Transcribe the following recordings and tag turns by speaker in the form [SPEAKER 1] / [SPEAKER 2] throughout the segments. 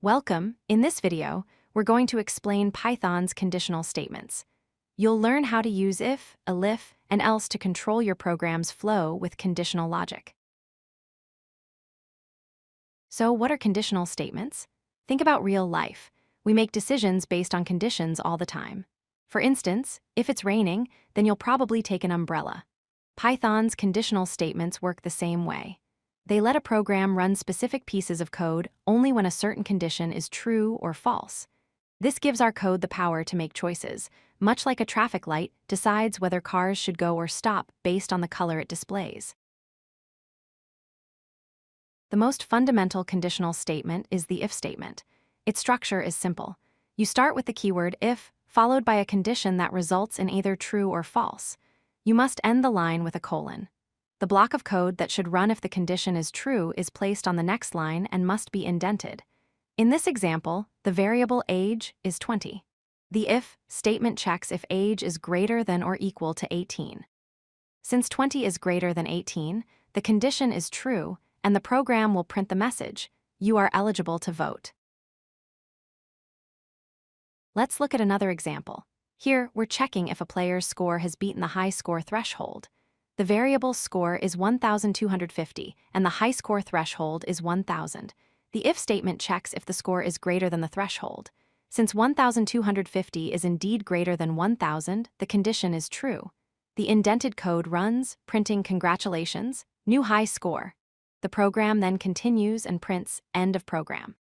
[SPEAKER 1] Welcome. In this video, we're going to explain Python's conditional statements. You'll learn how to use if, elif, and else to control your program's flow with conditional logic. So, what are conditional statements? Think about real life. We make decisions based on conditions all the time. For instance, if it's raining, then you'll probably take an umbrella. Python's conditional statements work the same way. They let a program run specific pieces of code only when a certain condition is true or false. This gives our code the power to make choices, much like a traffic light decides whether cars should go or stop based on the color it displays. The most fundamental conditional statement is the if statement. Its structure is simple. You start with the keyword if, followed by a condition that results in either true or false. You must end the line with a colon. The block of code that should run if the condition is true is placed on the next line and must be indented. In this example, the variable age is 20. The if statement checks if age is greater than or equal to 18. Since 20 is greater than 18, the condition is true, and the program will print the message, "You are eligible to vote." Let's look at another example. Here, we're checking if a player's score has beaten the high score threshold. The variable score is 1,250, and the high score threshold is 1,000. The if statement checks if the score is greater than the threshold. Since 1,250 is indeed greater than 1,000, the condition is true. The indented code runs, printing "Congratulations, new high score." The program then continues and prints "End of program."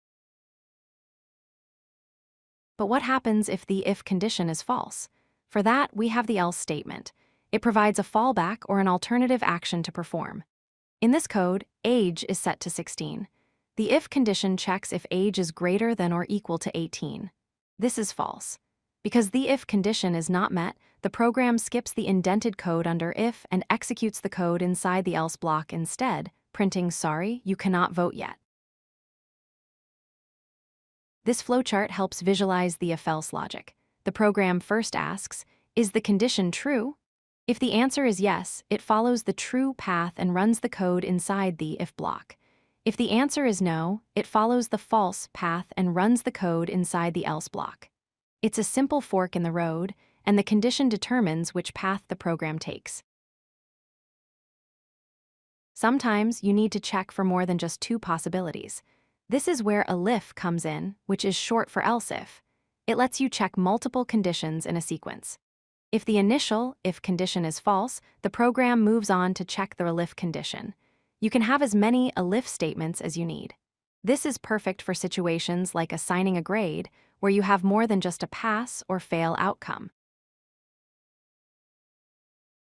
[SPEAKER 1] But what happens if the if condition is false? For that, we have the else statement. It provides a fallback or an alternative action to perform. In this code, age is set to 16. The if condition checks if age is greater than or equal to 18. This is false. Because the if condition is not met, the program skips the indented code under if and executes the code inside the else block instead, printing "Sorry, you cannot vote yet." This flowchart helps visualize the if-else logic. The program first asks, "Is the condition true?" If the answer is yes, it follows the true path and runs the code inside the if block. If the answer is no, it follows the false path and runs the code inside the else block. It's a simple fork in the road, and the condition determines which path the program takes. Sometimes you need to check for more than just two possibilities. This is where elif comes in, which is short for else if. It lets you check multiple conditions in a sequence. If the initial if condition is false, the program moves on to check the elif condition. You can have as many elif statements as you need. This is perfect for situations like assigning a grade, where you have more than just a pass or fail outcome.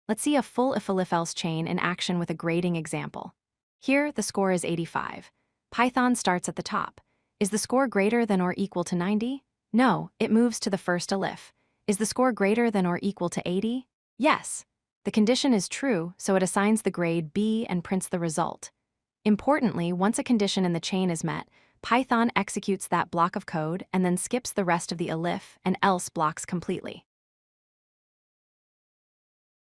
[SPEAKER 1] Let's see a full if-elif-else chain in action with a grading example. Here, the score is 85. Python starts at the top. Is the score greater than or equal to 90? No, it moves to the first elif. Is the score greater than or equal to 80? Yes. The condition is true, so it assigns the grade B and prints the result. Importantly, once a condition in the chain is met, Python executes that block of code and then skips the rest of the elif and else blocks completely.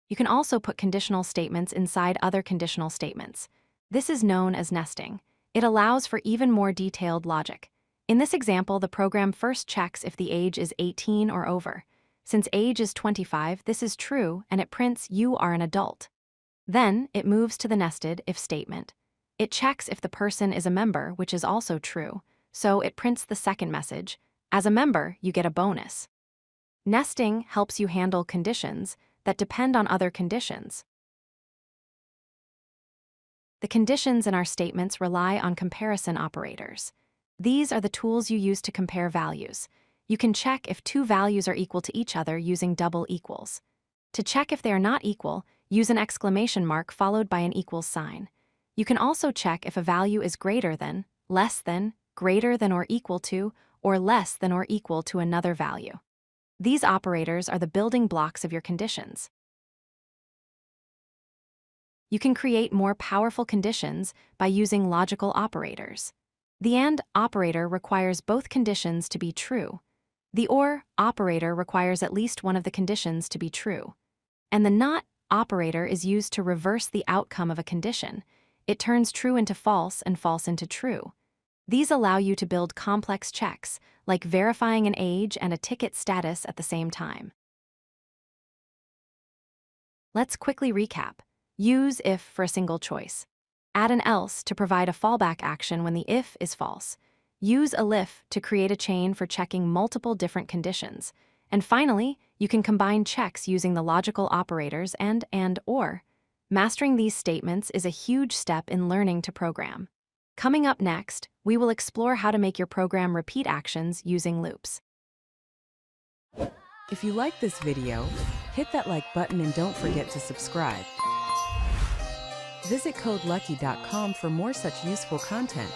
[SPEAKER 1] You can also put conditional statements inside other conditional statements. This is known as nesting. It allows for even more detailed logic. In this example, the program first checks if the age is 18 or over. Since age is 25, this is true, and it prints "You are an adult." Then, it moves to the nested if statement. It checks if the person is a member, which is also true, so it prints the second message, "As a member, you get a bonus." Nesting helps you handle conditions that depend on other conditions. The conditions in our statements rely on comparison operators. These are the tools you use to compare values. You can check if two values are equal to each other using double equals. To check if they are not equal, use an exclamation mark followed by an equals sign. You can also check if a value is greater than, less than, greater than or equal to, or less than or equal to another value. These operators are the building blocks of your conditions. You can create more powerful conditions by using logical operators. The AND operator requires both conditions to be true. The OR operator requires at least one of the conditions to be true. And the NOT operator is used to reverse the outcome of a condition. It turns true into false and false into true. These allow you to build complex checks, like verifying an age and a ticket status at the same time. Let's quickly recap. Use if for a single choice. Add an else to provide a fallback action when the if is false. Use elif to create a chain for checking multiple different conditions. And finally, you can combine checks using the logical operators and, or. Mastering these statements is a huge step in learning to program. Coming up next, we will explore how to make your program repeat actions using loops.
[SPEAKER 2] If you like this video, hit that like button and don't forget to subscribe. Visit codelucky.com for more such useful content.